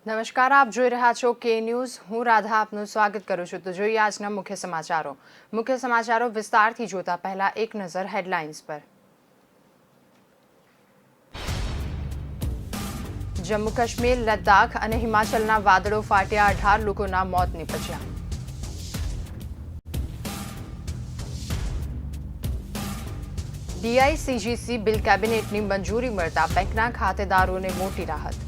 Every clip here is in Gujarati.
નમસ્કાર, આપ જોઈ રહ્યા છો કે ન્યૂઝ। હું રાધા આપનું સ્વાગત કરું છું। તો જોઈએ આજના મુખ્ય સમાચારો વિસ્તારથી જોતા પહેલા એક નજર હેડલાઇન્સ પર। જમ્મુ કાશ્મીર, લદ્દાખ અને હિમાચલના વાદળો ફાટ્યા, 18 લોકોના મોત નીપજ્યા। DICGC બિલ કેબિનેટની મંજૂરી મળતા બેંકના ખાતેદારોને મોટી રાહત।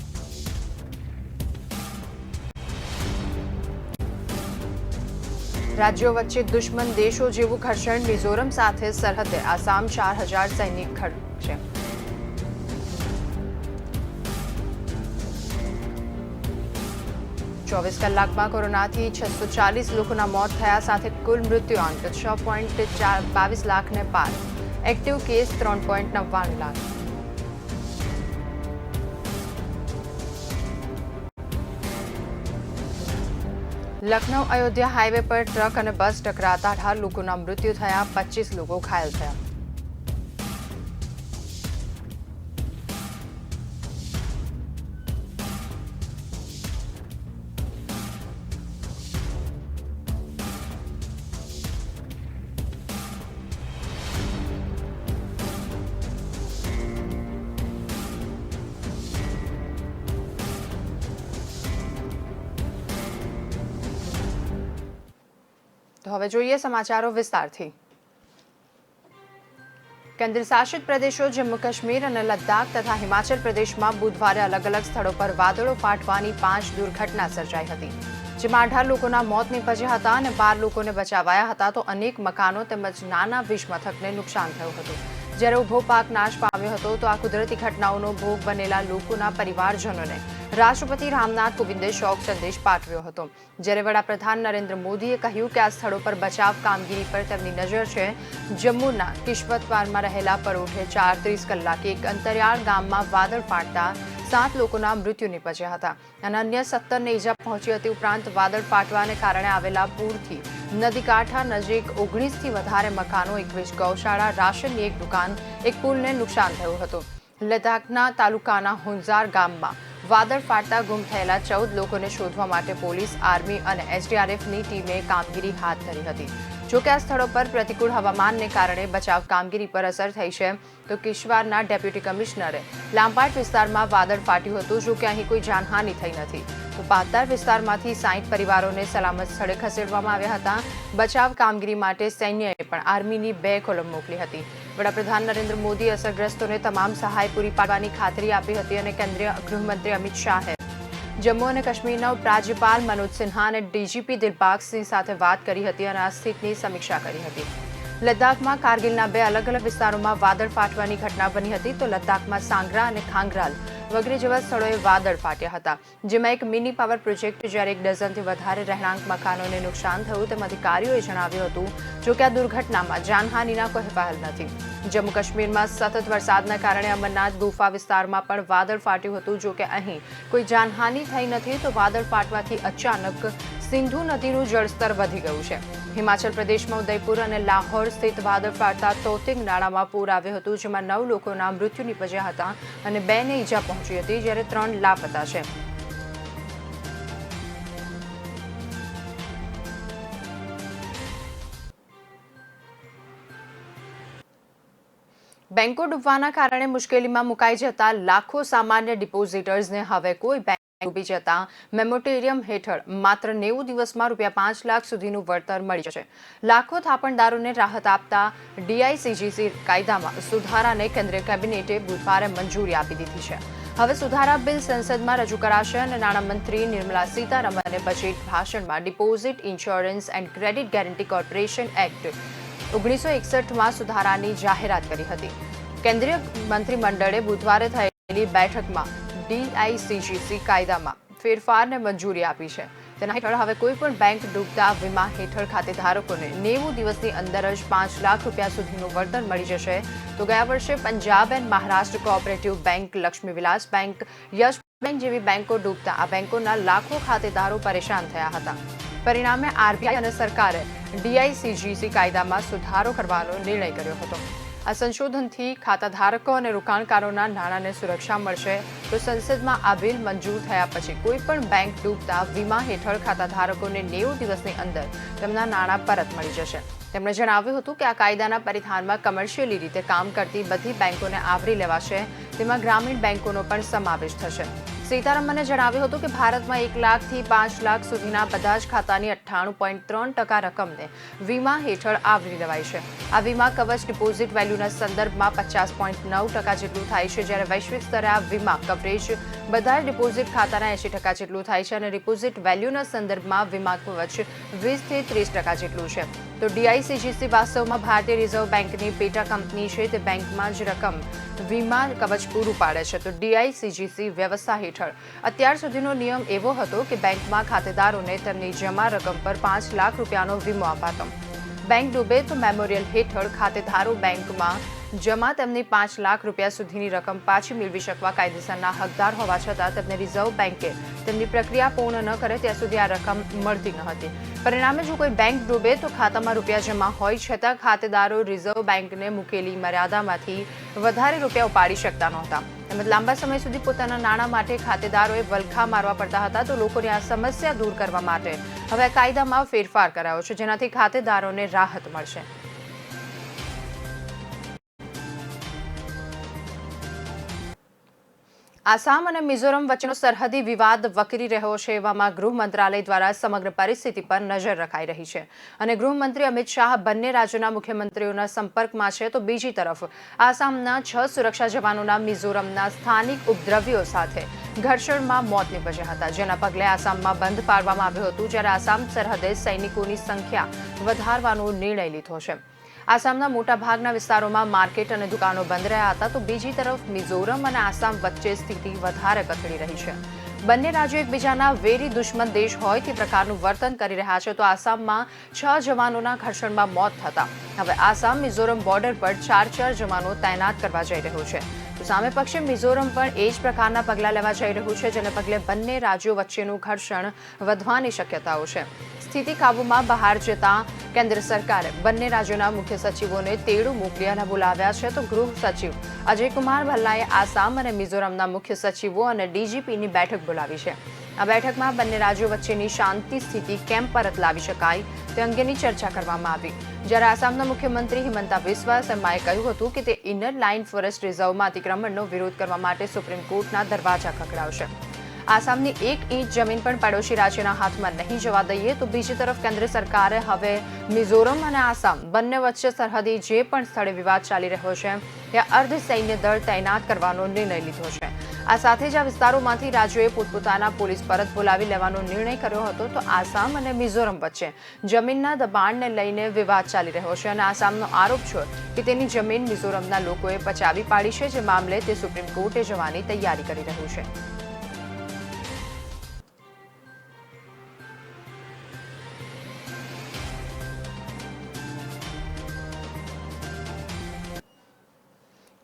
રાજ્યો વચ્ચે દુશ્મન દેશો જેવું ઘર્ષણ, મિઝોરમ સાથે સરહદે આસામ 4000 સૈનિક ખડશે। ચોવીસ કલાકમાં કોરોનાથી 640 લોકોના મોત થયા, સાથે કુલ મૃત્યુઆંક 6.22 લાખને પાર। Active case 3.99 lakh. Lucknow Ayodhya highway પર ટ્રક અને બસ ટકરાતા 18 લોકોના મૃત્યુ થયા, 25 લોકો ઘાયલ થયા। તો હવે જોઈએ સમાચારો વિસ્તારથી। કેન્દ્ર શાસિત પ્રદેશો જમ્મુ કાશ્મીર અને લદ્દાખ તથા હિમાચલ પ્રદેશમાં બુધવારે અલગ અલગ સ્થળો પર વાદળો ફાટવાની 5 દુર્ઘટના સર્જાઈ હતી, જેમાં 18 લોકોના મોત નીપજ્યા હતા અને 12 લોકોને બચાવાયા હતા, તો અનેક મકાનો તેમજ નાના વીજ મથકને નુકસાન થયું હતું। જ્યારે ઉભો પાક નાશ પામ્યો હતો, તો આ કુદરતી ઘટનાઓનો ભોગ બનેલા લોકોના પરિવારજનોને રાષ્ટ્રપતિ રામનાથ કોવિંદે શોક સંદેશ પાઠવ્યો હતો। જ્યારે વડાપ્રધાન નરેન્દ્ર મોદીએ કહ્યું કે આ સ્થળો પર બચાવ કામગીરી પર તેમની નજર છે। જમ્મુના કિશ્તવાડમાં રહેલા પરોઠે 34 કલાકે એક અંતરિયાળ ગામમાં વાદળ ફાટતા 7 લોકોના મૃત્યુ નીપજ્યા હતા અને અન્ય 17ને ઈજા પહોંચી હતી। ઉપરાંત વાદળ ફાટવાને કારણે આવેલા પૂરથી નદી કાંઠા નજીક 19થી વધારે મકાનો, 21 ગૌશાળા, રાશનની એક દુકાન, એક પુલને નુકસાન થયું હતું। લદ્દાખના તાલુકાના હુંઝાર ગામમાં વાદળ ફાટતા ગુમ થયેલા 14 લોકોને શોધવા માટે પોલીસ, આર્મી અને SDRFની ટીમે કામગીરી હાથ ધરી હતી। જોકે આ સ્થળો પર પ્રતિકૂળ હવામાનને કારણે બચાવ કામગીરી પર અસર થઈ છે। તો કિશ્તવાડના ડેપ્યુટી કમિશનરે લાંપાટ વિસ્તારમાં વાદળ ફાટ્યું હતું, જોકે અહીં કોઈ જાનહાનિ થઈ નથી। તો પાતાર વિસ્તારમાંથી 60 પરિવારોને સલામત સ્થળે ખસેડવામાં આવ્યા હતા। બચાવ કામગીરી માટે સૈન્યએ પણ આર્મીની 2 કોલમ મોકલી હતી। વડાપ્રધાન નરેન્દ્ર મોદી અસરગ્રસ્તોને તમામ સહાય પૂરી પાડવાની ખાતરી આપી હતી અને કેન્દ્રીય ગૃહમંત્રી અમિત શાહે જમ્મુ અને કાશ્મીરના ઉપરાજ્યપાલ મનોજ સિન્હા અને DGP દિલબાગ સિંહ સાથે વાત કરી હતી અને આ સ્થિતિની સમીક્ષા કરી હતી। લદ્દાખમાં કારગિલના 2 અલગ અલગ વિસ્તારોમાં વાદળ ફાટવાની ઘટના બની હતી। તો લદ્દાખમાં સાંગ્રા અને ખાંગરાલ વગેરે જેવા સ્થળોએ વાદળ ફાટ્યા હતા, જેમાં એક મિની પાવર પ્રોજેક્ટ, જ્યારે 1 ડઝનથી વધારે રહેણાંક મકાનોને નુકસાન થયું તેમ અધિકારીઓએ જણાવ્યું હતું। જોકે આ દુર્ઘટનામાં જાનહાનિના કોઈ અહેવાલ નથી। જમ્મુ કાશ્મીરમાં સતત વરસાદના કારણે અમરનાથ ગુફા વિસ્તારમાં પણ વાદળ ફાટ્યું હતું, જોકે અહીં કોઈ જાનહાનિ થઈ નથી। તો વાદળ ફાટવાથી અચાનક સિંધુ નદીનું જળસ્તર વધી ગયું છે। હિમાચલ પ્રદેશમાં ઉદયપુર અને લાહોર સ્થિત વાદળ ફાટતા તોતિંગ નાળામાં પૂર આવ્યું હતું, જેમાં 9 લોકોના મૃત્યુ નીપજ્યા હતા અને 2ને ઈજા પહોંચી હતી, જ્યારે 3 લાપતા છે। બેંકો ડૂબવાના કારણે મુશ્કેલીમાં મુકાઈ જતા લાખો સામાન્ય ડિપોઝિટર્સને હવે કોઈ બેંક ડૂબી જતા મેમોરેટોરિયમ હેઠળ માત્ર 90 દિવસમાં ₹5 લાખ સુધીનું વળતર મળી જશે। લાખો થાપણદારોને રાહત આપતા DICGC કાયદામાં સુધારાને કેન્દ્રીય કેબિનેટે બુધવારે મંજૂરી આપી દીધી છે। હવે સુધારા બિલ સંસદમાં રજૂ કરાશે અને નાણામંત્રી નિર્મલા સીતારમણે બજેટ ભાષણમાં deposit insurance and credit guarantee corporation act 1961માં સુધારાની જાહેરાત કરી હતી। કેન્દ્રીય મંત્રીમંડળે બુધવારે થયેલી બેઠકમાં DICGC કાયદામાં ફેરફારને મંજૂરી આપી છે। તેના હેઠળ હવે કોઈપણ બેંક ડૂબતા વીમા હેઠળ ખાતેધારકોને 90 દિવસની અંદર જ ₹5 લાખ સુધીનું વળતર મળી જશે। તો ગયા વર્ષે Punjab and Maharashtra cooperative bank, Lakshmi Vilas bank, yes bank જેવી બેંકો ડૂબતા આ બેંકોના લાખો ખાતેદારો પરેશાન થયા હતા। પરિણામે RBI અને સરકારે DICGC કાયદામાં સુધારો કરવાનો નિર્ણય કર્યો હતો। આ સંશોધનથી ખાતાધારકો અને રોકાણકારોના નાણાંને સુરક્ષા મળશે. તો સંસદમાં આ બિલ મંજૂર થયા પછી કોઈપણ બેંક ડૂબતા વીમા હેઠળ ખાતાધારકોને 90 દિવસની અંદર તેમના નાણાં પરત મળી જશે. તેમણે જણાવ્યું હતું કે આ કાયદાના પરિધાનમાં કમર્શિયલી રીતે કામ કરતી બધી બેંકોને આવરી લેવાશે. તેમાં ગ્રામીણ બેંકોનો પણ સમાવેશ થશે. સીતારમણે જણાવ્યું હતું કે ભારતમાં 1 લાખથી 5 લાખ સુધીના બધા જ ખાતાની 98.3% રકમને વીમા હેઠળ આવરી લેવાય છે. આ વીમા કવચ ડિપોઝિટ વેલ્યુના સંદર્ભમાં 50.9% જેટલું થાય છે, જ્યારે વૈશ્વિક સ્તરે આ વીમા કવરેજ બધા જ ડિપોઝિટ ખાતાના 80% જેટલું થાય છે અને ડિપોઝિટ વેલ્યુના સંદર્ભમાં વીમા કવચ 20થી 30% જેટલું છે. તો DICGC વાસ્તવમાં ભારતીય રિઝર્વ બેંકની પેટા કંપની છે. તે બેંકમાં જ રકમ વીમા કવચ પૂરું પાડે છે. તો DICGC વ્યવસ્થા હેઠળ અત્યાર સુધીનો નિયમ એવો હતો કે બેંકમાં ખાતેદારોને તેમની જમા રકમ પર 5 લાખ રૂપિયાનો વીમો અપાતો. બેંક ડૂબે તો મેમોરિયલ હેઠળ ખાતેદારો બેંકમાં જમા તેમની 5 લાખ રૂપિયા સુધીની રકમ પાછી મેળવી શકવા કાયદેસરના હકદાર હોવા છતાં તેમને રિઝર્વ બેંકે તેમની પ્રક્રિયા પૂર્ણ ન કરે ત્યાં સુધી આ રકમ મળતી ન હતી. પરિણામે જો કોઈ બેંક ડૂબે તો ખાતામાં રૂપિયા જમા હોય છતાં ખાતેદારો રિઝર્વ બેંકને મૂકેલી મર્યાદામાંથી વધારે રૂપિયા ઉપાડી શકતા નહોતા. તેમજ લાંબા સમય સુધી પોતાના નાણાં માટે ખાતેદારોએ વલખા મારવા પડતા હતા. તો લોકોની આ સમસ્યા દૂર કરવા માટે હવે કાયદામાં ફેરફાર કરાયો છે, જેનાથી ખાતેદારોને રાહત મળશે. આસામ અને મિઝોરમ વચ્ચેનો સરહદી વિવાદ વકરી રહ્યો છે. એવામાં ગૃહ મંત્રાલય દ્વારા સમગ્ર પરિસ્થિતિ પર નજર રખાઈ રહી છે અને ગૃહમંત્રી અમિત શાહ બંને રાજ્યોના મુખ્યમંત્રીઓના સંપર્કમાં છે. તો બીજી તરફ આસામના 6 સુરક્ષા જવાનોના મિઝોરમના સ્થાનિક ઉપદ્રવીઓ સાથે ઘર્ષણમાં મોત નીપજ્યા હતા, જેના પગલે આસામમાં બંધ પાડવામાં આવ્યું હતું, જ્યારે આસામ સરહદે સૈનિકોની સંખ્યા વધારવાનો નિર્ણય લીધો છે. આસામના મોટાભાગના વિસ્તારોમાં માર્કેટ અને દુકાનો બંધ રહ્યા હતા. તો બીજી તરફ મિઝોરમ અને આસામ વચ્ચે સ્થિતિ વધારે કથળી રહી છે. બંને રાજ્યો એકબીજાના વેરી દુશ્મન દેશ હોય તે પ્રકારનું વર્તન કરી રહ્યા છે. તો આસામમાં 6 જવાનોના ઘર્ષણમાં મોત થતા હવે આસામ મિઝોરમ બોર્ડર પર 4 જવાનો તૈનાત કરવા જઈ રહ્યો છે. તો સામે પક્ષે મિઝોરમ પણ એ જ પ્રકારના પગલાં લેવા જઈ રહ્યું છે, જેને પગલે બંને રાજ્યો વચ્ચેનું ઘર્ષણ વધવાની શક્યતાઓ છે. સ્થિતિ કાબૂમાં બહાર જતા કેન્દ્ર સરકારે બંને રાજ્યોના મુખ્ય સચિવોને તેડું મોકલી અને બોલાવ્યા છે. તો ગૃહ સચિવ અજયકુમાર ભલ્લાએ આસામ અને મિઝોરમના મુખ્ય સચિવો અને DGPની બેઠક બોલાવી છે. આ બેઠકમાં બંને રાજ્યો વચ્ચેની શાંતિ સ્થિતિ કેમ પરત લાવી શકાય તે અંગેની ચર્ચા કરવામાં આવી. જ્યારે આસામના મુખ્યમંત્રી હિમંતા બિસ્વા શર્માએ કહ્યું હતું કે તે ઇનર લાઇન ફોરેસ્ટ રિઝર્વમાં અતિક્રમણનો વિરોધ કરવા માટે સુપ્રીમ કોર્ટના દરવાજા ખખડાવશે. આસામની 1 ઇંચ જમીન પણ પડોશી રાજ્યના હાથમાં નહીં જવા દઈએ. તો બીજી તરફ કેન્દ્ર સરકારે હવે મિઝોરમ અને આસામ બંને વચ્ચે સરહદી જે પણ સ્થળે વિવાદ ચાલી રહ્યો છે ત્યાં અર્ધ સૈન્ય દળ તૈનાત કરવાનો નિર્ણય લીધો છે. આ સાથે જ આ વિસ્તારોમાંથી રાજ્યોએ પોતપોતાના પોલીસ પરત બોલાવી લેવાનો નિર્ણય કર્યો હતો. તો આસામ અને મિઝોરમ વચ્ચે જમીનના દબાણને લઈને વિવાદ ચાલી રહ્યો છે અને આસામનો આરોપ છે કે તેની જમીન મિઝોરમના લોકોએ પચાવી પાડી છે, જે મામલે તે સુપ્રીમ કોર્ટે જવાની તૈયારી કરી રહ્યું છે.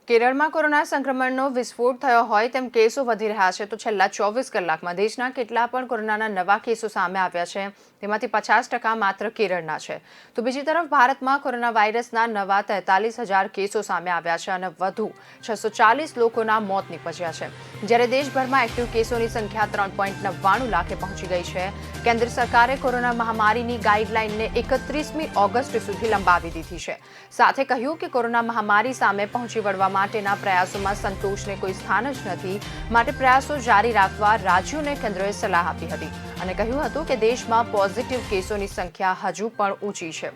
કેરળમાં કોરોના સંક્રમણનો વિસ્ફોટ થયો હોય તેમ કેસો વધી રહ્યા છે. તો છેલ્લા 24 કલાકમાં દેશના કેટલા પણ કોરોનાના નવા કેસો સામે આવ્યા છે, તેમાંથી 50% માત્ર કેરળના છે. તો બીજી તરફ ભારતમાં કોરોના વાયરસના નવા 43,000 કેસો સામે આવ્યા છે અને વધુ 640 લોકોના મોત નીપજ્યા છે, જ્યારે દેશભરમાં એક્ટિવ કેસોની સંખ્યા 3.99 લાખે પહોંચી ગઈ છે. કેન્દ્ર સરકારે કોરોના મહામારીની ગાઈડલાઈનને 31મી ઓગસ્ટ સુધી લંબાવી દીધી છે. સાથે કહ્યું કે કોરોના મહામારી સામે પહોંચી વળવા માટેના પ્રયાસોમાં સંતોષને કોઈ સ્થાન જ નથી, માટે પ્રયાસો જારી રાખવા રાજ્યોને કેન્દ્રએ સલાહ આપી હતી અને કહ્યું હતું કે દેશમાં પોઝિટિવ કેસોની સંખ્યા હજુ પણ ઊંચી છે.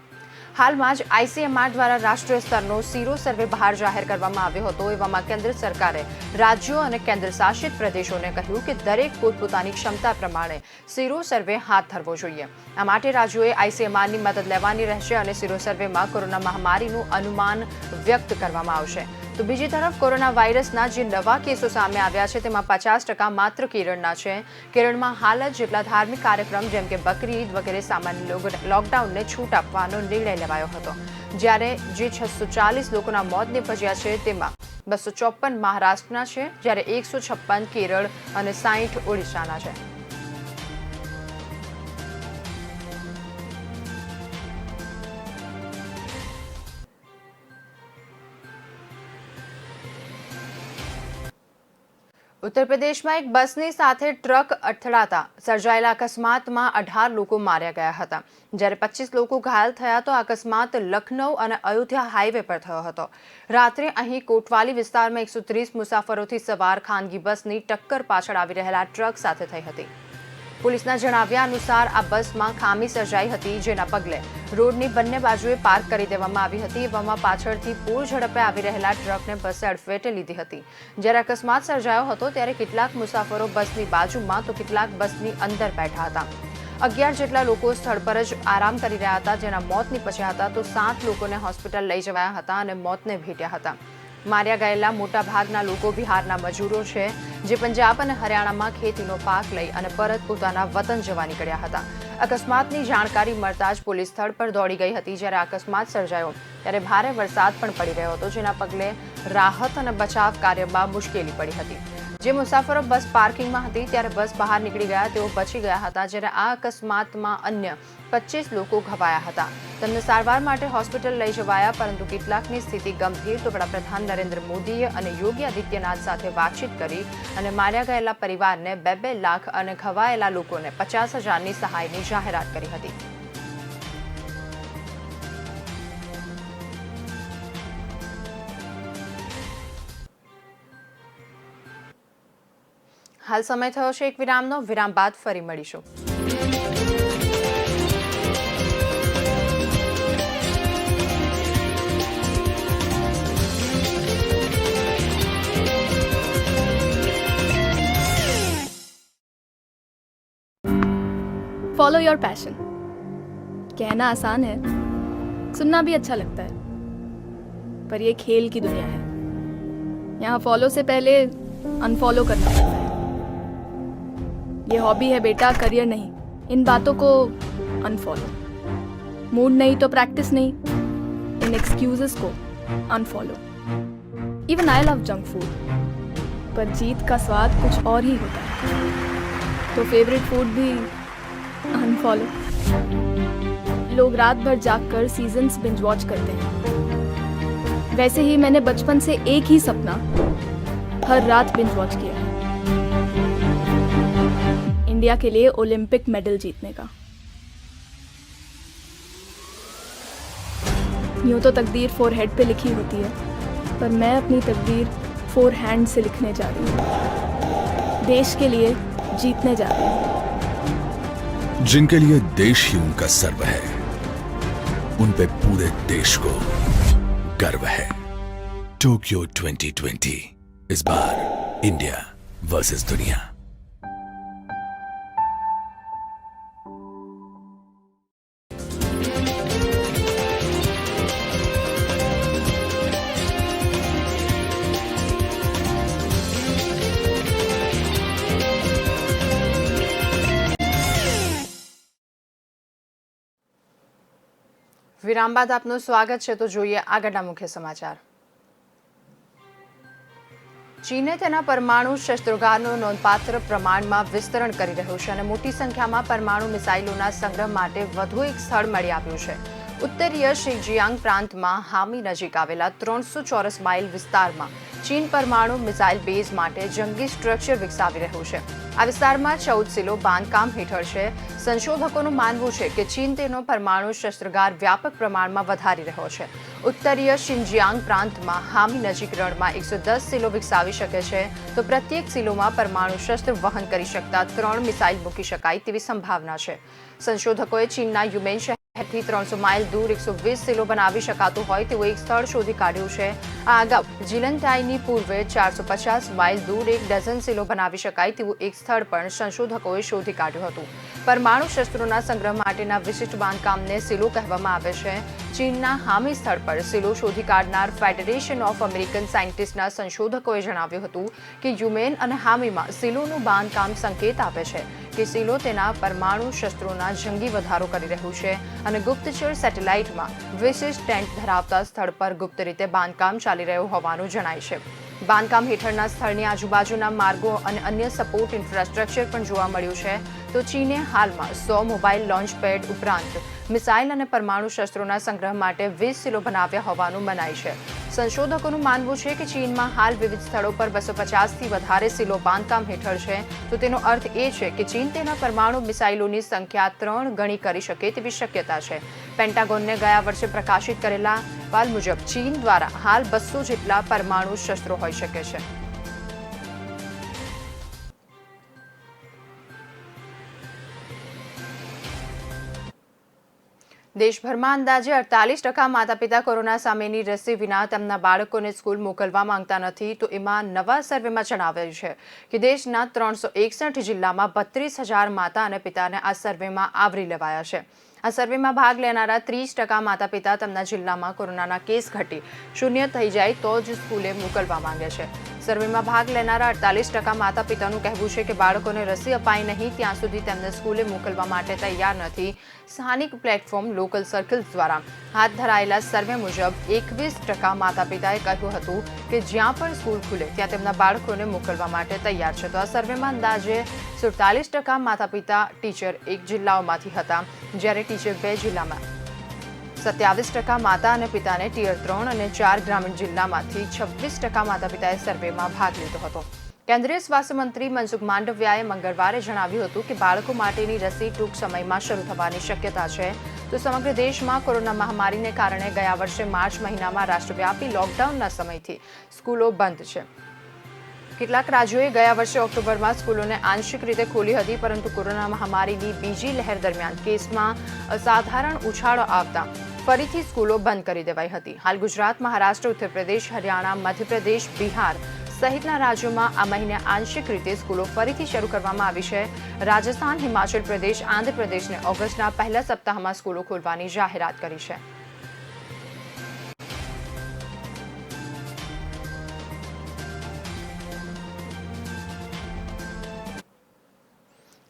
હાલમાં જ ICMR દ્વારા રાષ્ટ્રીય સ્તરનો સીરો સર્વે બહાર જાહેર કરવામાં આવ્યો હતો. એવામાં કેન્દ્ર સરકારે રાજ્યો અને કેન્દ્ર શાસિત પ્રદેશોને કહ્યું કે દરેક પોતપોતાની ક્ષમતા પ્રમાણે સીરો સર્વે હાથ ધરવો જોઈએ. આ માટે રાજ્યોએ ICMRની મદદ લેવાની રહેશે અને સીરો સર્વેમાં કોરોના મહામારીનું અનુમાન વ્યક્ત કરવામાં આવશે. તો બીજી તરફ કોરોના વાયરસના જે નવા કેસો સામે આવ્યા છે તેમાં 50% માત્ર કેરળના છે. કેરળમાં હાલ જ જેટલા ધાર્મિક કાર્યક્રમ જેમ કે બકરી ઈદ વગેરે સામાન્ય લોકડાઉનને છૂટ આપવાનો નિર્ણય લેવાયો હતો, જ્યારે જે 640 લોકોના મોત નીપજ્યા છે તેમાં 254 મહારાષ્ટ્રના છે, જ્યારે 156 કેરળ અને 60 ઓડિશાના છે. ઉત્તર પ્રદેશમાં એક બસની સાથે ટ્રક અથડાતા સર્જાયેલા અકસ્માતમાં 18 લોકો માર્યા ગયા હતા, જ્યારે 25 લોકો ઘાયલ થયા. તો અકસ્માત લખનૌ અને અયોધ્યા હાઈવે પર થયો હતો. રાત્રે અહીં કોટવાલી વિસ્તારમાં 130 મુસાફરોથી સવાર ખાનગી બસની ટક્કર પાછળ આવી રહેલા ટ્રક સાથે થઈ હતી. પોલીસના જણાવ્યા અનુસાર આ બસમાં ખામી સર્જાઈ હતી, જેના પગલે રોડની બંને બાજુએ પાર્ક કરી દેવામાં આવી હતી. એવામાં પાછળથી પૂર ઝડપે આવી રહેલા ટ્રકને બસે અડફેટે લીધી હતી. જ્યારે અકસ્માત સર્જાયો હતો ત્યારે કેટલાક મુસાફરો બસની બાજુમાં તો કેટલાક બસની અંદર બેઠા હતા. 11 જેટલા લોકો સ્થળ પર જ આરામ કરી રહ્યા હતા, જેના મોત નીપજ્યા હતા. તો 7 લોકોને હોસ્પિટલ લઈ જવાયા હતા અને મોતને ભેટ્યા હતા. માર્યા ગયેલા મોટા ભાગના લોકો બિહારના મજૂરો છે, જે પંજાબ અને હરિયાણામાં ખેતીનો પાક લઈ અને પરત પોતાના વતન જવા નીકળ્યા હતા. અકસ્માતની જાણકારી મળતા જ પોલીસ સ્થળ પર દોડી ગઈ હતી. જ્યારે અકસ્માત સર્જાયો ત્યારે ભારે વરસાદ પણ પડી રહ્યો હતો, જેના પગલે રાહત અને બચાવ કાર્યમાં મુશ્કેલી પડી હતી. જે મુસાફરો બસ પાર્કિંગમાં હતી ત્યારે બસ બહાર નીકળી ગયા, તેઓ બચી ગયા હતા. જ્યારે આ અકસ્માતમાં અન્ય 25 લોકો ઘવાયા હતા. તેમને સારવાર માટે હોસ્પિટલ લઈ જવાયા, પરંતુ કેટલાકની સ્થિતિ ગંભીર. તો વડાપ્રધાન નરેન્દ્ર મોદીએ અને યોગી આદિત્યનાથ સાથે વાતચીત કરી અને માર્યા ગયેલા પરિવારને 2-2 લાખ અને ઘવાયેલા લોકોને 50,000ની સહાયની જાહેરાત કરી હતી. હાલ સમય થયો છે એક વિરામનો. વિરામ બાદ ફરી મળીશું. Follow your passion. कहना आसान है, सुनना भी अच्छा लगता है, पर ये खेल की दुनिया है. यहाँ फॉलो से पहले अनफॉलो करना पड़ता है. ये हॉबी है बेटा, करियर नहीं. इन बातों को अनफॉलो. मूड नहीं तो प्रैक्टिस नहीं. इन एक्सक्यूजेस को unfollow. Even I love junk food, पर जीत का स्वाद कुछ और ही होता है. तो फेवरेट फूड भी अनफॉलो. लोग रात भर जागकर सीजन्स बिंज वॉच करते हैं. वैसे ही मैंने बचपन से एक ही सपना हर रात बिंज वॉच किया है, इंडिया के लिए ओलंपिक मेडल जीतने का. यूं तो तकदीर फोरहेड पे लिखी होती है, पर मैं अपनी तकदीर फोरहैंड से लिखने जा रही हूँ. देश के लिए जीतने जा रही हूँ. जिनके लिए देश ही उनका सर्व है, उन पे पूरे देश को गर्व है. टोक्यो 2020 इस बार इंडिया वर्सेस दुनिया. વિરામ બાદ આપનું સ્વાગત છે. તો જોઈએ આગળના મુખ્ય સમાચાર. ચીને તેના પરમાણુ શસ્ત્રાગારનું નોંધપાત્ર પ્રમાણમાં વિસ્તરણ કરી રહ્યું છે અને મોટી સંખ્યામાં પરમાણુ મિસાઇલોના સંગ્રહ માટે વધુ એક સ્થળ મળી આવ્યું છે. ઉત્તરીય શિનજિયાંગ પ્રાંતમાં હામી નજીક આવેલા 300 ચોરસ માઇલ વિસ્તારમાં ચીન પરમાણુ મિસાઇલ બેઝ માટે જંગી સ્ટ્રક્ચર વિકસાવી રહ્યું છે. આ વિસ્તારમાં 14 સિલો બાંધકામ હેઠળ છે. સંશોધકોનું માનવું છે કે ચીન તેનો પરમાણુ શસ્ત્રાગાર વ્યાપક પ્રમાણમાં વધારી રહ્યો છે. ઉત્તરીય શિનજિયાંગ પ્રાંતમાં હામી નજીક રણમાં 110 સિલો વિકસાવી શકે છે. તો પ્રત્યેક સિલોમાં પરમાણુ શસ્ત્ર વહન કરી શકતા 3 મિસાઇલ મૂકી શકાય તેવી સંભાવના છે. સંશોધકોએ ચીનના યુમેન શહેરથી 300 માઇલ દૂર 120 સિલો બનાવી શકાતું હોય તેવું એક સ્થળ શોધી કાઢ્યું છે. આ અગાઉ જીલનટાઈની પૂર્વે 450 માઇલ દૂર 1 ડઝન સિલો બનાવી શકાય તેવું એક સ્થળ પણ સંશોધકોએ શોધી કાઢ્યું હતું. પરમાણુ શસ્ત્રોના સંગ્રહ માટેના વિશિષ્ટ બાંધકામને સિલો કહેવામાં આવે છે. ચીનના હામી સ્થળ પર સિલો શોધી કાઢનાર ફેડરેશન ઓફ અમેરિકન સાયન્ટિસ્ટના સંશોધકોએ જણાવ્યું હતું કે યુમેન અને હામીમાં સિલોનું બાંધકામ સંકેત આપે છે કે સિલો તેના પરમાણુ શસ્ત્રોના જંગી વધારો કરી રહ્યું છે અને ગુપ્તચર સેટેલાઇટમાં વિશિષ્ટ ટેન્ટ ધરાવતા સ્થળ પર ગુપ્ત રીતે બાંધકામ ચાલી રહ્યું હોવાનું જણાય છે. બાંધકામ હેઠળના સ્થળની આજુબાજુના માર્ગો અને અન્ય સપોર્ટ ઇન્ફ્રાસ્ટ્રક્ચર પણ જોવા મળ્યું છે. તો ચીને હાલમાં 100 મોબાઈલ લોન્ચ પેડ ઉપરાંત મિસાઇલ અને પરમાણુ શસ્ત્રોના સંગ્રહ માટે 20 સિલો બનાવ્યા હોવાનું મનાય છે. સંશોધકોનું માનવું છે કે ચીનમાં હાલ વિવિધ સ્થળો પર 250થી વધારે સિલો બાંધકામ હેઠળ છે, તો તેનો અર્થ એ છે કે ચીન તેના પરમાણુ મિસાઇલોની સંખ્યા 3 ગણી કરી શકે તેવી શક્યતા છે. પેન્ટાગોનને ગયા વર્ષે પ્રકાશિત કરેલા અહેવાલ મુજબ ચીન દ્વારા હાલ 200 જેટલા પરમાણુ શસ્ત્રો હોઈ શકે છે. દેશભરમાં અંદાજે 48% માતા-પિતા કોરોના સામેની રસી વિના તેમના બાળકોને સ્કૂલ મોકલવા માંગતા નથી, તો એમાં નવા સર્વેમાં જણાવાયું છે કે દેશના 361 જિલ્લામાં 32,000 માતા અને પિતાને આ સર્વેમાં આવરી લેવાયા છે. આ સર્વેમાં ભાગ લેનારા 30% માતા-પિતા તેમના જિલ્લામાં કોરોનાના કેસ ઘટી 0 થઈ જાય તો જ સ્કૂલે મોકલવા માંગે છે. સર્વેમાં ભાગ લેનારા 48% માતા-પિતાનું કહેવું છે કે બાળકોને રસી અપાય નહીં ત્યાં સુધી તેમને સ્કૂલે મોકલવા માટે તૈયાર નથી. સ્થાનિક પ્લેટફોર્મ લોકલ સર્કલ્સ દ્વારા હાથ ધરાયેલા સર્વે મુજબ 21% માતા-પિતાએ કહ્યું હતું કે જ્યાં પણ સ્કૂલ ખુલે ત્યાં તેમના બાળકોને મોકલવા માટે તૈયાર છે. તો આ સર્વેમાં અંદાજે 47% માતા-પિતા ટીચર 1 જિલ્લાઓમાંથી હતા, જ્યારે ટીચર 2 જિલ્લામાં, 27% માતા અને પિતાને ટિયર 3 અને 4 ગ્રામીણ જિલ્લામાંથી, 26% માતા-પિતાએ સર્વેમાં ભાગ લીધો હતો. કેન્દ્રીય સ્વાસ્થ્ય મંત્રી મનસુખ માંડવિયાએ મંગળવારે જણાવ્યું હતું કે બાળકો માટેની રસી ટૂંક સમયમાં શરૂ થવાની શક્યતા છે. તો સમગ્ર દેશમાં કોરોના મહામારીને કારણે ગયા વર્ષે માર્ચ મહિનામાં રાષ્ટ્રવ્યાપી લોકડાઉનના સમયથી સ્કૂલો બંધ છે. કેટલાક રાજ્યોએ ગયા વર્ષે ઓક્ટોબરમાં સ્કૂલોને આંશિક રીતે ખોલી હતી, પરંતુ કોરોના મહામારીની બીજી લહેર દરમિયાન કેસમાં અસાધારણ ઉછાળો આવતા ફરીથી સ્કૂલો બંધ કરી દેવાઈ હતી. હાલ ગુજરાત, મહારાષ્ટ્ર, ઉત્તર પ્રદેશ, હરિયાણા, મધ્યપ્રદેશ, બિહાર સહિતના રાજ્યોમાં આ મહિને આંશિક રીતે સ્કૂલો ફરીથી શરૂ કરવામાં આવી છે. રાજસ્થાન, હિમાચલ પ્રદેશ, આંધ્રપ્રદેશને ઓગસ્ટના પહેલા સપ્તાહમાં સ્કૂલો ખોલવાની જાહેરાત કરી છે.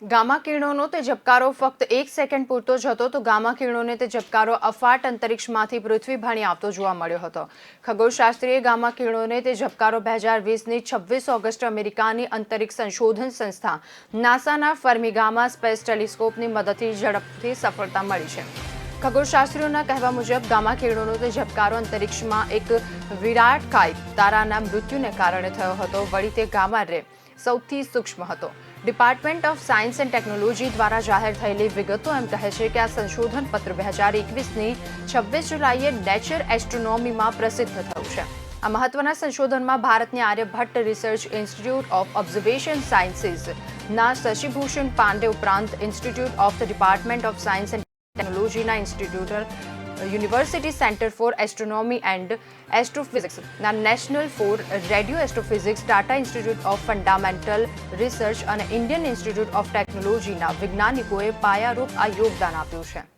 ગામા કિરણોનો તે ઝબકારો ફક્ત 1 સેકન્ડ પૂરતો જ હતો, તો ગામા કિરણોને તે ઝબકારો અફાટ અંતરિક્ષમાંથી પૃથ્વી ભણી આવતો જોવા મળ્યો હતો. ખગોળશાસ્ત્રીય ગામા કિરણોને તે ઝબકારો 2020ની 26 ઓગસ્ટ અમેરિકાની અંતરિક્ષ સંશોધન સંસ્થા નાસાના ફર્મી-ગામા સ્પેસ ટેલિસ્કોપની મદદથી ઝડપથી સફળતા મળી છે. ખગોળશાસ્ત્રીઓના કહેવા મુજબ ગામા કિરણોનો તે ઝબકારો અંતરિક્ષમાં એક વિરાટકાય તારાના મૃત્યુને કારણે થયો હતો. વળી તે ગામા રે સૌથી સૂક્ષ્મ હતો. Department of science and technology દ્વારા જાહેર થયેલી વિગતો એમ કહે છે કે આ સંશોધન પત્ર 2021ની 26 જુલાઈએ નેચર એસ્ટ્રોનોમીમાં પ્રસિદ્ધ થયું છે. આ મહત્વના સંશોધનમાં ભારતની Aryabhatta research institute of observation સાયન્સીસના શશિભૂષણ પાંડે ઉપરાંત institute of the department of science and ટેકનોલોજીના institute university centre for astronomy and એસ્ટ્રોફિઝિક્સના national for radio astrophysics, Tata institute of fundamental research અને ઇન્ડિયન ઇન્સ્ટિટ્યૂટ ઓફ ટેકનોલોજીના વૈજ્ઞાનિકોએ પાયારૂપ આ યોગદાન આપ્યું છે.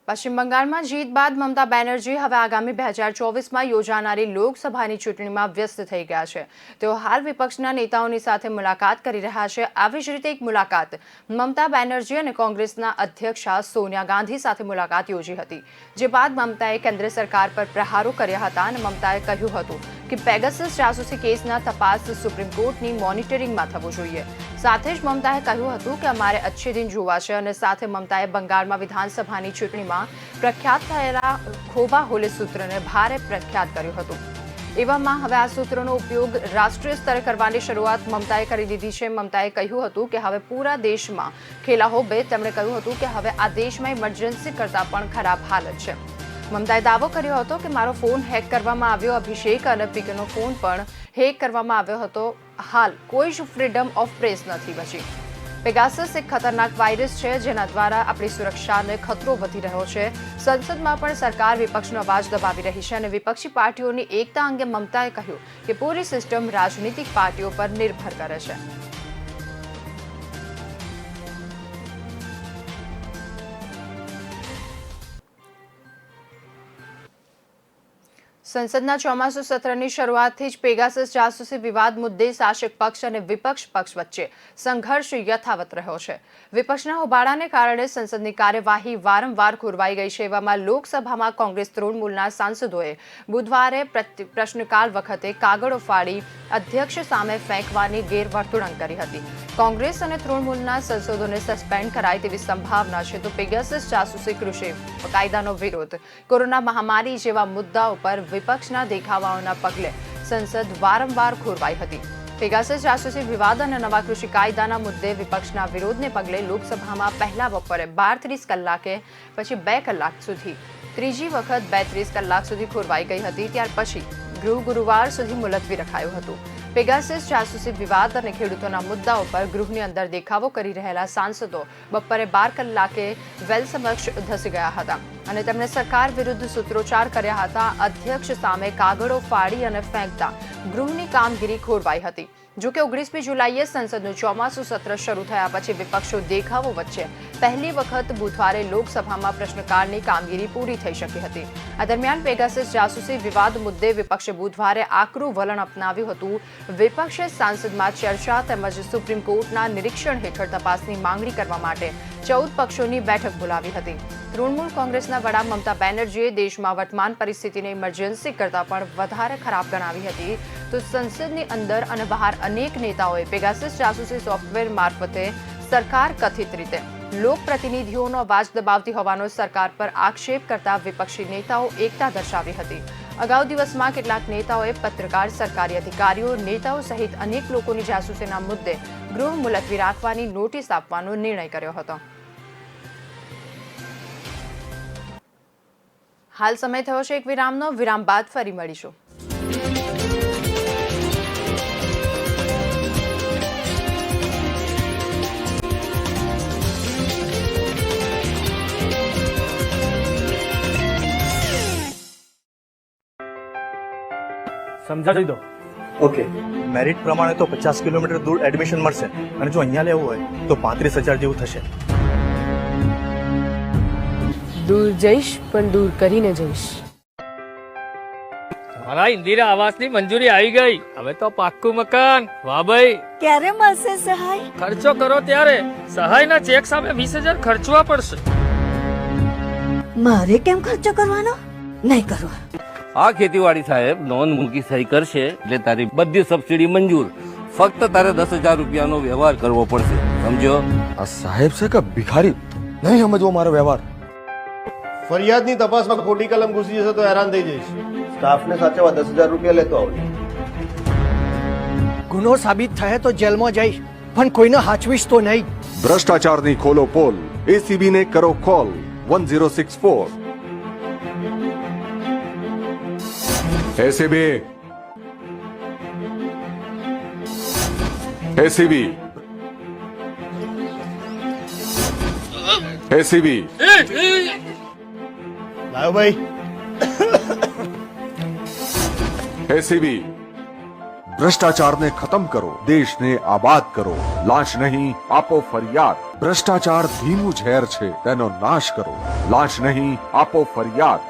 પશ્ચિમ બંગાળમાં જીત બાદ મમતા બેનર્જી હવે આગામી 2024માં યોજાનારી લોકસભાની ચૂંટણીમાં વ્યસ્ત થઈ ગયા છે. તેઓ હાલ વિપક્ષના નેતાઓની સાથે મુલાકાત કરી રહ્યા છે. આવી જ રીતે એક મુલાકાત મમતા બેનર્જી અને કોંગ્રેસના અધ્યક્ષા સોનિયા ગાંધી સાથે મુલાકાત યોજી હતી, જે બાદ મમતાએ કેન્દ્ર સરકાર પર પ્રહારો કર્યા હતા અને મમતાએ કહ્યું હતું કે પેગાસસ જાસૂસી કેસના તપાસ સુપ્રીમ કોર્ટની મોનિટરિંગમાં થવું જોઈએ. સાથે જ મમતાએ કહ્યું હતું કે અમારે અચ્છે દિન જોવા છે અને સાથે મમતાએ બંગાળમાં વિધાનસભાની ચૂંટણીમાં પ્રખ્યાત થયેલા ખોબા હોલે સૂત્રને ભારે પ્રખ્યાત કર્યું હતું. એવામાં હવે આ સૂત્રનો ઉપયોગ રાષ્ટ્રીય સ્તરે કરવાની શરૂઆત મમતાએ કરી દીધી છે. મમતાએ કહ્યું હતું કે હવે પૂરા દેશમાં ખેલા હોબે. તેમણે કહ્યું હતું કે હવે આ દેશમાં ઇમરજન્સી કરતાં પણ ખરાબ હાલત છે. મમતાએ દાવો કર્યો હતો કે મારો ફોન હેક કરવામાં આવ્યો, અભિષેક અને પીકેનો ફોન પણ હેક કરવામાં આવ્યો હતો. હાલ કોઈ જ ફ્રીડમ ઓફ પ્રેસ નથી બચી. પેગાસસ એક ખતરનાક વાયરસ છે જેના દ્વારા આપણી સુરક્ષાને ખતરો વધી રહ્યો છે. સંસદમાં પણ સરકાર વિપક્ષનો અવાજ દબાવી રહી છે અને વિપક્ષી પાર્ટીઓની એકતા અંગે મમતાએ કહ્યું કે પૂરી સિસ્ટમ રાજનીતિક પાર્ટીઓ પર નિર્ભર કરે છે. સંસદના ચોમાસુ સત્રની શરૂઆતથી જ પેગાસસ જાસૂસી વિવાદ મુદ્દે શાસક પક્ષ અને વિપક્ષ પક્ષ વચ્ચે સંઘર્ષ યથાવત રહ્યો છે. વિપક્ષના હોબાળાને કારણે સંસદની કાર્યવાહી વારંવાર ખોરવાઈ ગઈ છે. એવામાં લોકસભામાં કોંગ્રેસ તૃણમૂલના સાંસદોએ બુધવારે પ્રશ્નકાળ વખતે કાગળો ફાડી અધ્યક્ષ સામે ફેંકવાની ગેરવર્તણૂક કરી હતી. કોંગ્રેસ અને તૃણમૂલના સંસદોને સસ્પેન્ડ કરાય તેવી સંભાવના છે. તો પેગાસસ જાસૂસી કૃષિ કાયદાનો વિરોધ, કોરોના મહામારી જેવા મુદ્દાઓ પર વિપક્ષના દેખાવાઓના પગલે સંસદ વારંવાર ખોરવાઈ હતી. પેગાસસ જાસૂસી વિવાદ અને નવા કૃષિ કાયદાના મુદ્દે વિપક્ષના વિરોધને પગલે લોકસભામાં પહેલા બપોરે 12:30 કલાકે પછી 2 કલાક સુધી, ત્રીજી વખત 32 કલાક સુધી ખોરવાઈ ગઈ હતી. ત્યાર પછી ગૃહ ગુરુવાર સુધી મુલતવી રખાયું હતું. પેગાસસ જાસૂસી વિવાદ અને ખેડૂતોના મુદ્દાઓ પર ગૃહની અંદર દેખાવો કરી રહેલા સાંસદો બપોરે 12 કલાકે વેલ સમક્ષ ધસી ગયા હતા અને તેમણે સરકાર વિરુદ્ધ સૂત્રોચ્ચાર કર્યા હતા. અધ્યક્ષ સામે કાગળો ફાડી અને ફેંકતા ગૃહની કામગીરી ખોરવાઈ હતી. જોકે 19મી જુલાઈએ સંસદનું ચોમાસુ સત્ર શરૂ થયા પછી વિપક્ષો દેખાવો વચ્ચે પહેલી વખત બુધવારે લોકસભામાં પ્રશ્નકાળની કામગીરી પૂરી થઈ શકી હતી. આ દરમિયાન પેગાસસ જાસૂસી વિવાદ મુદ્દે વિપક્ષે બુધવારે આકરું વલણ અપનાવ્યું હતું. વિપક્ષે સાંસદમાં ચર્ચા તેમજ સુપ્રીમ કોર્ટના નિરીક્ષણ હેઠળ તપાસની માંગણી કરવા માટે 14 પક્ષોની બેઠક બોલાવી હતી. તૃણમૂલ કોંગ્રેસના વડા મમતા બેનર્જીએ દેશમાં વર્તમાન પરિસ્થિતિને ઇમરજન્સી કરતાં પણ વધારે ખરાબ ગણાવી હતી. તો સંસદની અંદર અને બહાર અનેક નેતાઓએ પેગાસસ જાસૂસી સોફ્ટવેર મારફતે સરકાર કથિત રીતે લોકપ્રતિનિધિઓનો અવાજ દબાવતી હોવાનો સરકાર પર આક્ષેપ કરતા વિપક્ષી નેતાઓ એકતા દર્શાવી હતી. અગાઉ દિવસમાં કેટલાક નેતાઓએ પત્રકાર, સરકારી અધિકારીઓ, નેતાઓ સહિત અનેક લોકોની જાસૂસીના મુદ્દે ગૃહ મુલતવી રાખવાની નોટિસ આપવાનો નિર્ણય કર્યો હતો. હાલ સમય થયો છે એક વિરામનો. વિરામ બાદ ફરી મળીશું. સમજાવી દો. ઓકે, મેરિટ પ્રમાણે તો 50 કિલોમીટર દૂર એડમિશન મળશે અને જો અહીંયા લેવું હોય તો 35,000 જેવું થશે. દૂર જઈશ પણ દૂર કરીને જઈશ. તમારા ઇન્દિરા આવાસની મંજૂરી આવી ગઈ. હવે તો પાક્કું મકાન. વાહ ભાઈ. ક્યારે મળશે સહાય? ખર્ચો કરો ત્યારે. સહાયના ચેક સામે 20,000 ખર્ચવા પડશે. મારે કેમ ખર્ચો કરવાનો? નહીં કરવા. આ ખેતીવાડી સાહેબ નોંધ મૂકી સહી કરશે એટલે તારી બધી સબસિડી મંજૂર. ફક્ત તારે 10,000 રૂપિયાનો વ્યવહાર કરવો પડશે. સમજો? આ સાહેબ છે કે ભિખારી? નહીં સમજવો મારો વ્યવહાર. ફરિયાદની તપાસમાં ખોટી કલમ ઘૂસી જશે તો હેરાન થઈ જઈશ. સ્ટાફને સાચવવા 10,000 રૂપિયા લેતો આવજે. ગુનો સાબિત થાય તો જેલમાં જઈશ પણ કોઈને હાચવીશ તો નહીં. ભ્રષ્ટાચારની ખોલો પોલ. એસીબી ને કરો કોલ 1064. એસીબી એસીબી એસીબી લાયો ભાઈ. એસીબી ભ્રષ્ટાચારને ખતમ કરો, દેશને આબાદ કરો. લાંચ નહીં, આપો ફરિયાદ. ભ્રષ્ટાચાર ધીમું ઝેર છે, તેનો નાશ કરો. લાંચ નહીં, આપો ફરિયાદ.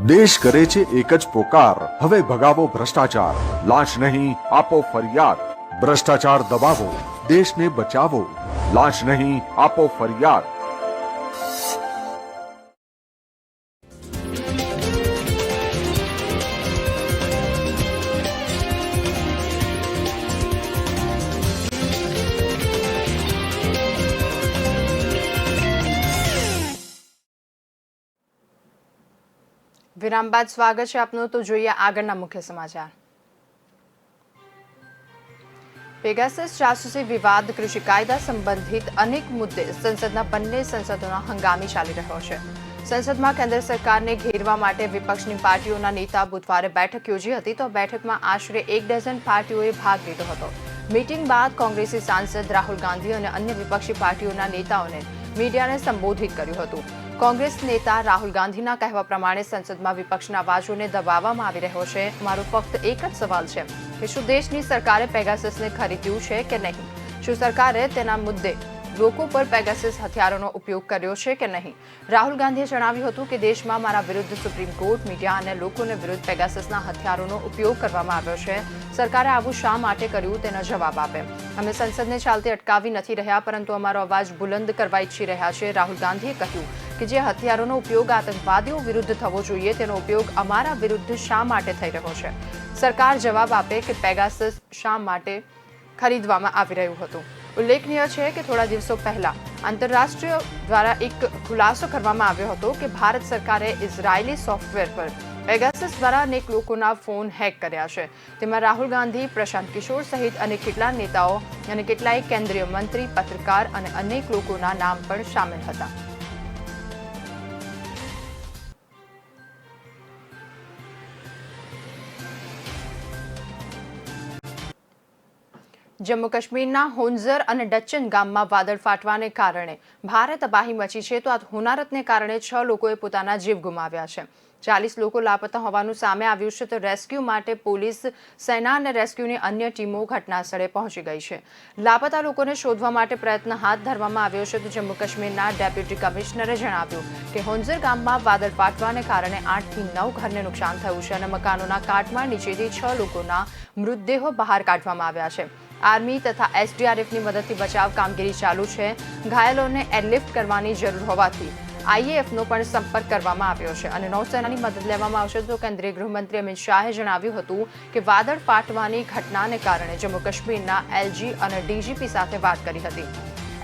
દેશ કરે છે એક જ પોકાર, હવે ભગાવો ભ્રષ્ટાચાર. લાંચ નહીં, આપો ફરિયાદ. ભ્રષ્ટાચાર દબાવો, દેશને બચાવો. લાંચ નહીં, આપો ફરિયાદ. વિરામ બાદ સ્વાગત છે આપનું. તો જોઈએ આગળના મુખ્ય સમાચાર. પેગાસસ જાસૂસી વિવાદ, કૃષિ કાયદા સંબંધિત અનેક મુદ્દે સંસદના બંને સંસદોનો હંગામી ચાલી રહ્યો છે. સંસદમાં કેન્દ્ર સરકારને ઘેરવા માટે વિપક્ષની પાર્ટીઓના નેતા બુધવારે બેઠક યોજી હતી. તો બેઠકમાં આશરે 1 ડઝન પાર્ટીઓએ ભાગ લીધો હતો. મીટિંગ બાદ કોંગ્રેસી સાંસદ રાહુલ ગાંધી અને અન્ય વિપક્ષી પાર્ટીઓના નેતાઓને મીડિયાને સંબોધિત કર્યું હતું. કોંગ્રેસ નેતા રાહુલ ગાંધીના કહેવા પ્રમાણે સંસદમાં વિપક્ષના અવાજોને દબાવવામાં આવી રહ્યો છે. મારો ફક્ત એક જ સવાલ છે કે શું દેશની સરકારે પેગાસસને ખરીદ્યું છે કે નહીં? શું સરકારે તેના મુદ્દે લોકો પર પેગાસસ હથિયારોનો ઉપયોગ કર્યો છે કે નહીં. રાહુલ ગાંધીએ જણાવ્યું હતું કે દેશમાં મારા વિરુદ્ધ સુપ્રીમ કોર્ટ, મીડિયા અને લોકોને વિરુદ્ધ પેગાસસના હથિયારોનો ઉપયોગ કરવામાં આવ્યો છે. સરકારે આવું શા માટે કર્યું તેનો જવાબ આપે. અમે સંસદને ચાલતી અટકાવી નથી રહ્યા, પરંતુ અમારો અવાજ બુલંદ કરવા ઈચ્છી રહ્યા છે. રાહુલ ગાંધીએ કહ્યું કે જે હથિયારોનો ઉપયોગ આતંકવાદીઓ વિરુદ્ધ થવો જોઈએ તેનો ઉપયોગ અમારા વિરુદ્ધ શા માટે થઈ રહ્યો છે. સરકાર જવાબ આપે કે પેગાસસ શા માટે ખરીદવામાં આવી રહ્યું હતું. ઉલ્લેખનીય છે કે થોડા દિવસો પહેલા આંતરરાષ્ટ્રીય દ્વારા એક ખુલાસો કરવામાં આવ્યો હતો કે ભારત સરકારે ઇઝરાયેલી સોફ્ટવેર પર પેગાસસ દ્વારા અનેક લોકોના ફોન હેક કર્યા છે. તેમાં રાહુલ ગાંધી, પ્રશાંત કિશોર સહિત અનેક કેટલાક નેતાઓ અને કેટલાય કેન્દ્રીય મંત્રી, પત્રકાર અને અનેક લોકોના નામ પણ સામેલ હતા. જમ્મુ કાશ્મીરના હોન્ઝર અને ડચ્ચન ગામમાં વાદળ ફાટવાને કારણે ભારે તબાહી મચી છે. તો આ હોનારતને કારણે 6 લોકોએ પોતાના જીવ ગુમાવ્યા છે. 40 લોકો લાપતા હોવાનું સામે આવ્યું છે. તો રેસ્ક્યુ માટે પોલીસ, સેના અને રેસ્ક્યુની અન્ય ટીમો ઘટનાસ્થળે પહોંચી ગઈ છે. લાપતા લોકોને શોધવા માટે પ્રયત્ન હાથ ધરવામાં આવ્યો છે. તો જમ્મુ કાશ્મીરના ડેપ્યુટી કમિશનરે જણાવ્યું કે હોન્ઝર ગામમાં વાદળ ફાટવાને કારણે 8 થી 9 ઘરને નુકસાન થયું છે અને મકાનોના કાટમાળ નીચેથી 6 લોકોના મૃતદેહો બહાર કાઢવામાં આવ્યા છે. આર્મી તથા એસડીઆરએફની મદદથી બચાવ કામગીરી ચાલુ છે. ઘાયલોને એરલિફ્ટ કરવાની જરૂર હોવાથી આઈએએફનો પણ સંપર્ક કરવામાં આવ્યો છે અને નૌસેનાની મદદ લેવામાં આવશે. તો કેન્દ્રીય ગૃહમંત્રી અમિત શાહે જણાવ્યું હતું કે વાદળ ફાટવાની ઘટનાને કારણે જમ્મુ કાશ્મીરના એલજી અને ડીજીપી સાથે વાત કરી હતી.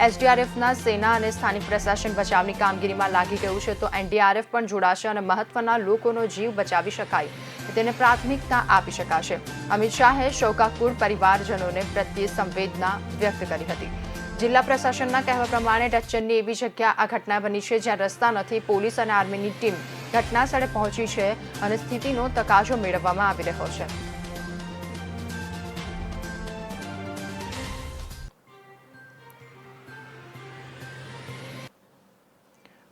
એસડીઆરએફના, સેના અને સ્થાનિક પ્રશાસન બચાવની કામગીરીમાં લાગી ગયું છે. તો એનડીઆરએફ પણ જોડાશે અને મહત્વના લોકોનો જીવ બચાવી શકાય તેને પ્રાથમિકતા આપી શકાશે. અમિત શાહે શોકાકુળ પરિવારજનોને પ્રત્યે સંવેદના વ્યક્ત કરી હતી. જિલ્લા પ્રશાસનના કહેવા પ્રમાણે ડચ્ચનની એવી જગ્યા આ ઘટના બની છે જ્યાં રસ્તા નથી. પોલીસ અને આર્મીની ટીમ ઘટનાસ્થળે પહોંચી છે અને સ્થિતિનો તકાજો મેળવવામાં આવી રહ્યો છે.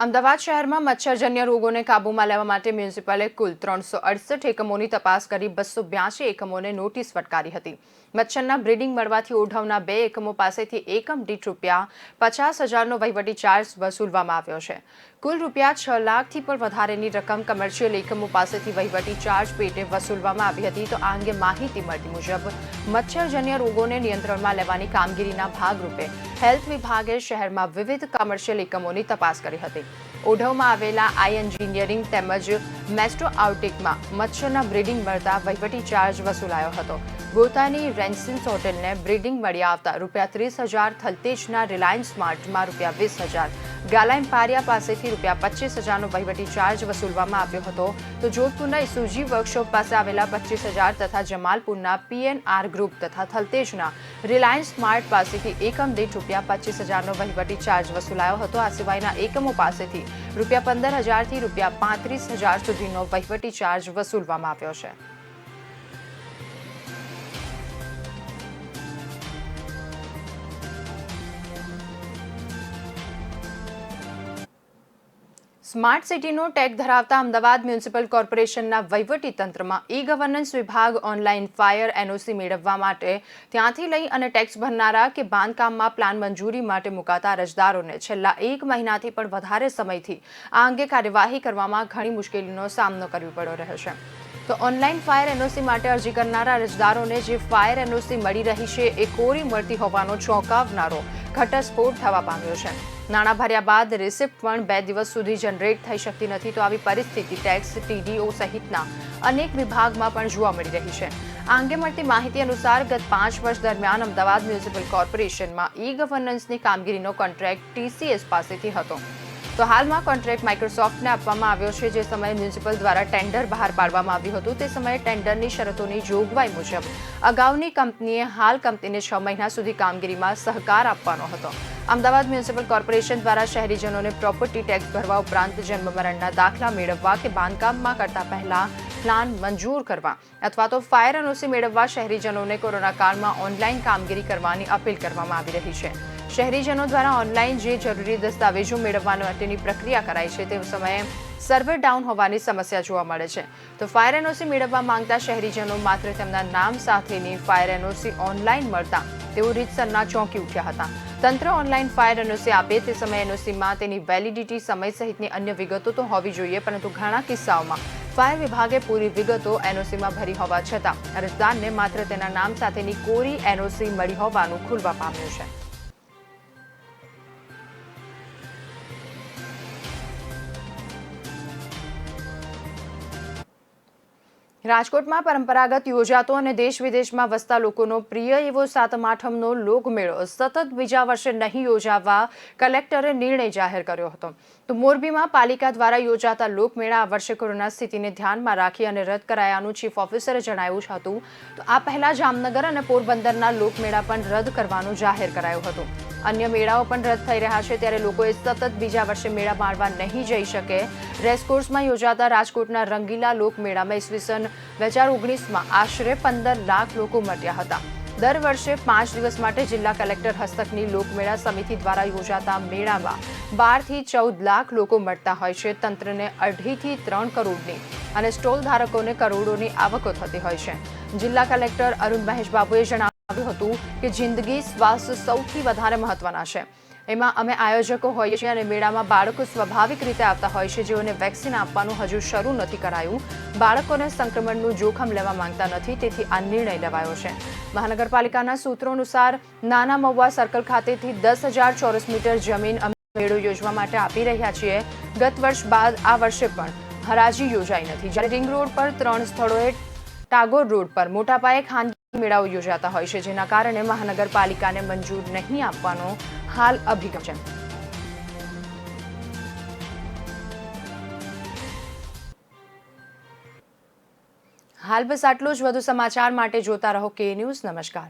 અમદાવાદ શહેરમાં મચ્છરજન્ય રોગોને કાબૂમાં લેવા માટે મ્યુનિસિપલે કુલ 368 એકમોની તપાસ કરી 282 એકમોને નોટિસ ફટકારી હતી. મચ્છરના બ્રીડિંગ મળવાથી ઓઢવના 2 એકમો પાસેથી એકમ દીઠ ₹50,000નો વહીવટી ચાર્જ વસૂલવામાં આવ્યો છે. કુલ ₹6 લાખથી પણ વધારેની રકમ કમર્શિયલ એકમો પાસેથી વહીવટી ચાર્જ પેટે વસૂલવામાં આવી હતી. તો આ અંગે માહિતી મળતી મુજબ મચ્છરજન્ય રોગોને નિયંત્રણમાં લેવાની કામગીરીના ભાગરૂપે હેલ્થ વિભાગે શહેરમાં વિવિધ કમર્શિયલ એકમોની તપાસ કરી હતી. ઓઢવમાં આવેલા આઈ એન્જિનિયરિંગ તેમજ મેસ્ટ્રો આઉટિકમાં મચ્છરના બ્રીડિંગ મળતા વહીવટી ચાર્જ વસૂલાયો હતો. ગોતાની રેન્સિન્સ હોટેલને બ્રીડિંગ મળી આવતા ₹30,000, થલતેજના રિલાયન્સ સ્માર્ટમાં ₹20,000, ગાલા એમ્પારિયા પાસેથી ₹25,000નો વહીવટી ચાર્જ વસૂલવામાં આવ્યો હતો. તો જોધપુરના ઇસુજી વર્કશોપ પાસે આવેલા 25,000 તથા જમાલપુરના પીએનઆર ગ્રુપ તથા થલતેજના રિલાયન્સ સ્માર્ટ પાસેથી એકમ દીઠ ₹25,000નો વહીવટી ચાર્જ વસૂલાયો હતો. આ સિવાયના એકમો પાસેથી ₹15,000થી ₹35,000 સુધીનો વહીવટી ચાર્જ વસૂલવામાં આવ્યો છે. સ્માર્ટ સિટીનો ટેગ ધરાવતા અમદાવાદ મ્યુનિસિપલ કોર્પોરેશનના વહીવટી તંત્રમાં ઈ ગવર્નન્સ વિભાગ ઓનલાઈન ફાયર એનઓસી મેળવવા માટે ત્યાંથી લઈ અને ટેક્સ ભરનારા કે બાંધકામમાં પ્લાન મંજૂરી માટે મુકાતા અરજદારોને છેલ્લા 1 મહિનાથી પણ વધારે સમયથી આ અંગે કાર્યવાહી કરવામાં ઘણી મુશ્કેલીનો સામનો કરવો પડી રહ્યો છે. તો ઓનલાઈન ફાયર એનઓસી માટે અરજી કરનારા અરજદારોને જે ફાયર એનઓસી મળી રહી છે એ કોરી મળતી હોવાનો ચોંકાવનારો ઘટસ્ફોટ થવા પામ્યો છે. નાણાં ભર્યા બાદ રિસિપ્ટ પણ 2 દિવસ સુધી જનરેટ થઈ શકતી નથી. તો આવી પરિસ્થિતિ ટેક્સ, ટીડીઓ સહિતના અનેક વિભાગમાં પણ જોવા મળી રહી છે. આ અંગે મળતી માહિતી અનુસાર ગત 5 વર્ષ દરમિયાન અમદાવાદ મ્યુનિસિપલ કોર્પોરેશનમાં ઈ ગવર્નન્સની કામગીરીનો કોન્ટ્રાક્ટ ટીસીએસ પાસેથી હતો. તો હાલમાં કોન્ટ્રાક્ટ માઇક્રોસોફ્ટને આપવામાં આવ્યો છે. જે સમયે મ્યુનિસિપલ દ્વારા ટેન્ડર બહાર પાડવામાં આવ્યું હતું તે સમયે ટેન્ડરની શરતોની જોગવાઈ મુજબ અગાઉની કંપનીએ હાલ કંપનીને 6 મહિના સુધી કામગીરીમાં સહકાર આપવાનો હતો. અમદાવાદ મ્યુનિસિપલ કોર્પોરેશન દ્વારા શહેરીજનોને પ્રોપર્ટી ટેક્સ ભરવા ઉપરાંત જન્મ મરણના દાખલા મેળવવા કે બાંધકામમાં કરતા પહેલા પ્લાન મંજૂર કરવા અથવા તો ફાયર એનઓસી મેળવવા શહેરીજનોને કોરોના કાળમાં ઓનલાઈન કામગીરી કરવાની અપીલ કરવામાં આવી રહી છે. શહેરીજનો દ્વારા ઓનલાઈન જે જરૂરી દસ્તાવેજો મેળવવા માટેની પ્રક્રિયા કરાઈ છે તે સમયે સર્વર ડાઉન હોવાની સમસ્યા જોવા મળે છે. તો ફાયર એનઓસી મેળવવા માંગતા શહેરીજનો માત્ર તેમના નામ સાથેની ફાયર એનઓસી ઓનલાઈન મળતા તેઓ રીતસરના ચોંકી ઉઠ્યા હતા. તંત્ર ઓનલાઈન ફાયર એનઓસી આપે તે સમયે એનઓસીમાં તેની વેલિડિટી સમય સહિતની અન્ય વિગતો તો હોવી જોઈએ, પરંતુ ઘણા કિસ્સાઓમાં ફાયર વિભાગે પૂરી વિગતો એનઓસીમાં ભરી હોવા છતાં અરજદારને માત્ર તેના નામ સાથેની કોરી એનઓસી મળી હોવાનું ખુલવા પામ્યું છે. રાજકોટમાં પરંપરાગત યોજાતો અને દેશ વિદેશમાં વસતા લોકોનો પ્રિય એવો સાતમ આઠમનો લોકમેળો સતત બીજા વર્ષે નહીં યોજાવા કલેક્ટરે નિર્ણય જાહેર કર્યો હતો. તો મોરબીમાં પાલિકા દ્વારા યોજાતા લોકમેળા આ વર્ષે કોરોના સ્થિતિને ધ્યાનમાં રાખી અને રદ કરાયાનું ચીફ ઓફિસરે જણાવ્યું હતું. તો આ પહેલા જામનગર અને પોરબંદરના લોકમેળા પણ રદ કરવાનું જાહેર કરાયું હતું. અન્ય મેળાઓ પણ રદ થઈ રહ્યા છે, ત્યારે લોકોએ સતત બીજા વર્ષે મેળા માણવા નહીં જઈ શકે. રેસકોર્સમાં યોજાતા રાજકોટના રંગીલા લોકમેળામાં ઈસવીસન 2019માં આશરે 15 લાખ લોકો ઉમટ્યા હતા. દર વર્ષે 5 દિવસ માટે જિલ્લા કલેક્ટર હસ્તકની લોકમેળા સમિતિ દ્વારા યોજાતા મેળામાં 12 થી 14 લાખ લોકો મળતા હોય છે. તંત્રને 2.5 થી 3 કરોડની અને સ્ટોલ ધારકોને કરોડોની આવકો થતી હોય છે. જિલ્લા કલેક્ટર અરુણ મહેશ બાબુએ જણાવ્યું હતું કે જિંદગી સ્વાસ્થ્ય સૌથી વધારે મહત્વના છે. એમાં અમે આયોજકો હોઈએ છીએ અને મેળામાં બાળકો સ્વાભાવિક રીતે આવતા હોય છે, જેઓને વેક્સિન આપવાનું હજુ શરૂ નથી કરાયું. બાળકોને સંક્રમણનું જોખમ લેવા માંગતા નથી, તેથી આ નિર્ણય લેવાયો છે. મહાનગરપાલિકાના સૂત્રો અનુસાર નાના મહુવા સર્કલ ખાતેથી 10,000 ચોરસ મીટર જમીન અમે મેળો યોજવા માટે આપી રહ્યા છીએ. ગત વર્ષ બાદ આ વર્ષે પણ હરાજી યોજાઈ નથી. જ્યારે રિંગ રોડ પર 3 સ્થળોએ ટાગોર રોડ પર મોટા પાયે ખાનગી મેળાઓ યોજાતા હોય છે, જેના કારણે મહાનગરપાલિકાને મંજૂર નહીં આપવાનો હાલ અભિગમ છે. હાલ બસ આટલું જ. વધુ સમાચાર માટે જોતા રહો કે ન્યૂઝ. નમસ્કાર.